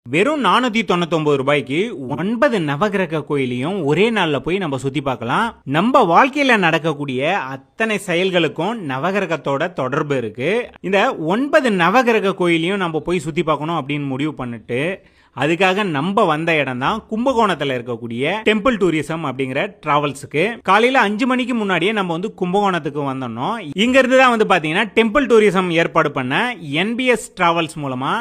வெறும் 499 ரூபாய்க்கு 9 நவகிரக கோயிலையும் ஒரே நாள்ல போய் நம்ம சுத்தி பார்க்கலாம். நம்ம வாழ்க்கையில நடக்கக்கூடிய அத்தனை செயல்களுக்கும் நவகிரகத்தோட தொடர்பு இருக்கு. இந்த 9 நவகிரக கோயிலையும் நம்ம போய் சுத்தி பார்க்கணும் அப்படின்னு முடிவு பண்ணிட்டு அதுக்காக நம்ம வந்த இடம் தான் கும்பகோணத்துல இருக்கக்கூடிய டெம்பிள் டூரிசம் அப்படிங்கிற டிராவல்ஸுக்கு. காலையில 5 மணிக்கு முன்னாடியே நம்ம கும்பகோணத்துக்கு வந்தோம். இங்க இருந்து தான் பாத்தீங்கன்னா டெம்பிள் டூரிசம் ஏற்பாடு பண்ண NBS டிராவல்ஸ் மூலமா,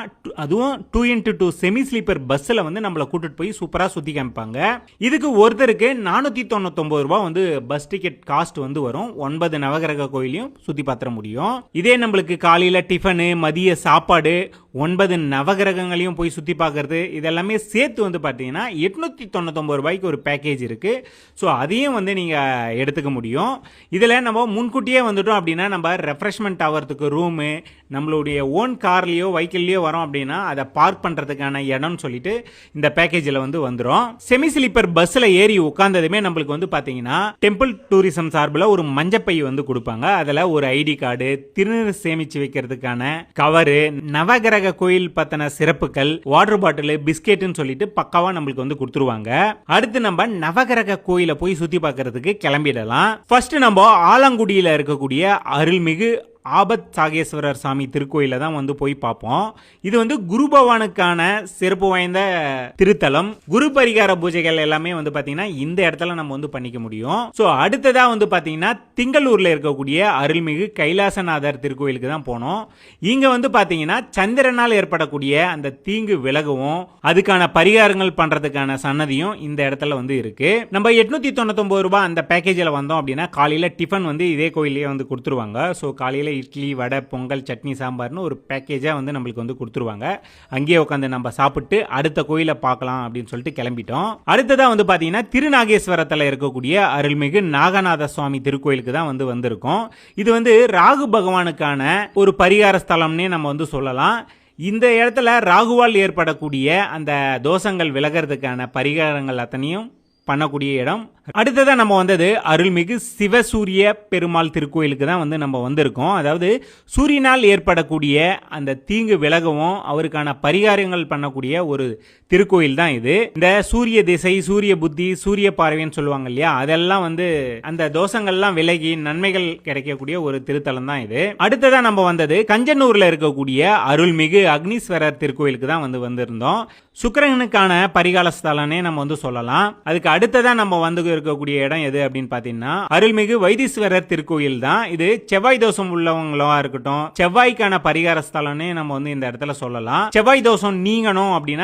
அதுவும் 2x2 செமி ஸ்லீப்பர் பஸ்ல நம்மள கூட்டிட்டு போய் சூப்பரா சுத்தி காமிப்பாங்க. இதுக்கு ஒருத்தருக்கு 499 ரூபாய் பஸ் டிக்கெட் காஸ்ட் வரும். 9 நவகிரக கோயிலையும் சுத்தி பார்த்துட முடியும். இதே நம்மளுக்கு காலையில டிஃபனு, மதிய சாப்பாடு, 9 நவகிரகங்களையும் போய் சுத்தி பார்க்கறது, இதெல்லாமே சேர்த்து பார்த்தீங்கன்னா 899 ரூபாய்க்கு ஒரு பேக்கேஜ் இருக்கு. ஸோ அதையும் நீங்க எடுத்துக்க முடியும். இதில் நம்ம முன்கூட்டியே வந்துட்டோம் அப்படின்னா நம்ம ரெஃப்ரெஷ்மெண்ட் ஆகிறதுக்கு ரூமு, நம்மளுடைய ஓன் கார்லேயோ வெஹிக்கிள்லையோ வரோம் அப்படின்னா அதை பார்க் பண்ணுறதுக்கான இடம்னு சொல்லிட்டு இந்த பேக்கேஜில் வந்துடும். செமி ஸ்லீப்பர் பஸ்ஸில் ஏறி உட்கார்ந்ததுமே நம்மளுக்கு பார்த்தீங்கன்னா டெம்பிள் டூரிசம் சார்பில் ஒரு மஞ்சப்பை கொடுப்பாங்க. அதில் ஒரு ஐடி கார்டு, திருநீர் சேமிச்சு வைக்கிறதுக்கான கவரு, நவகிரக கோயில் பத்தின சிறப்புகள், வாட்டர் பாட்டில், பிஸ்கெட்னு சொல்லிட்டு பக்காவா நம்மளுக்கு கொடுத்துருவாங்க. அடுத்து நம்ம நவகிரக கோயிலை போய் சுத்தி பார்க்கறதுக்கு கிளம்பிடலாம். ஃபர்ஸ்ட் நம்ம ஆலங்குடியில இருக்கக்கூடிய அருள்மிகு ஆபத் சாகேஸ்வரர் சாமி திருக்கோயில தான் போய் பார்ப்போம். இது குரு பகவானுக்கான சிறப்பு வாய்ந்த திருத்தலம். குரு பரிகார பூஜைகள் எல்லாமே பாத்தீங்கன்னா இந்த இடத்துல நம்ம பண்ணிக்க முடியும். சோ அடுத்ததா பாத்தீங்கன்னா திங்களூர்ல இருக்கக்கூடிய அருள்மிகு கைலாசநாதர் திருக்கோயிலுக்கு தான் போனோம். இங்க பாத்தீங்கன்னா சந்திரனால் ஏற்படக்கூடிய அந்த தீங்கு விலகவும் அதுக்கான பரிகாரங்கள் பண்றதுக்கான சன்னதியும் இந்த இடத்துல இருக்கு. நம்ம 899 ரூபாய் அந்த பேக்கேஜில் வந்தோம் அப்படின்னா காலையில டிஃபன் இதே கோயிலே கொடுத்துருவாங்க. ஸோ காலையில இட்லி, வடை, பொங்கல், சட்னி, சாம்பார்னு ஒரு பேக்கேஜா நம்மளுக்கு கொடுத்துருவாங்க. அங்கேயே உட்காந்து நம்ம சாப்பிட்டு அடுத்த கோயிலை பார்க்கலாம் அப்படின்னு சொல்லிட்டு கிளம்பிட்டோம். அடுத்ததா பாத்தீங்கன்னா திருநாகேஸ்வரத்தில் இருக்கக்கூடிய அருள்மிகு நாகநாத சுவாமி திருக்கோயிலுக்கு தான் வந்திருக்கோம். இது ராகு பகவானுக்கான ஒரு பரிகார ஸ்தலம்னே நம்ம சொல்லலாம். இந்த இடத்துல ராகுவால் ஏற்படக்கூடிய அந்த தோஷங்கள் விலகிறதுக்கான பரிகாரங்கள் அத்தனையும் பண்ணக்கூடிய இடம். அடுத்ததா நம்ம வந்தது அருள்மிகு சிவசூரிய பெருமாள் திருக்கோயிலுக்கு தான் நம்ம வந்திருக்கோம். அதாவது சூரியனால் ஏற்படக்கூடிய அந்த தீங்கு விலகவும் அவருக்கான பரிகாரங்கள் பண்ணக்கூடிய ஒரு திருக்கோயில் தான் இது. இந்த சூரிய திசை, சூரிய புத்தி, சூரிய பார்வைன்னு சொல்லுவாங்க இல்லையா, அதெல்லாம் அந்த தோஷங்கள்லாம் விலகி நன்மைகள் கிடைக்கக்கூடிய ஒரு திருத்தலம் தான் இது. அடுத்ததா நம்ம வந்தது கஞ்சனூர்ல இருக்கக்கூடிய அருள்மிகு அக்னீஸ்வரர் திருக்கோயிலுக்கு தான் வந்திருந்தோம். சுக்கிரனுக்கான பரிகார ஸ்தலனே நம்ம சொல்லலாம். அதுக்கு அடுத்ததா நம்ம இருக்கக்கூடிய இடம் எது அப்படின்னு பாத்தீங்கன்னா அருள்மிகு வைத்தீஸ்வரர் திருக்கோயில் தான். இது செவ்வாய் தோஷம் உள்ளவங்களா இருக்கட்டும், செவ்வாய்க்கான பரிகார ஸ்தலம்னே நம்ம இந்த இடத்துல சொல்லலாம். செவ்வாய் தோஷம் நீங்கணும் அப்படின்னா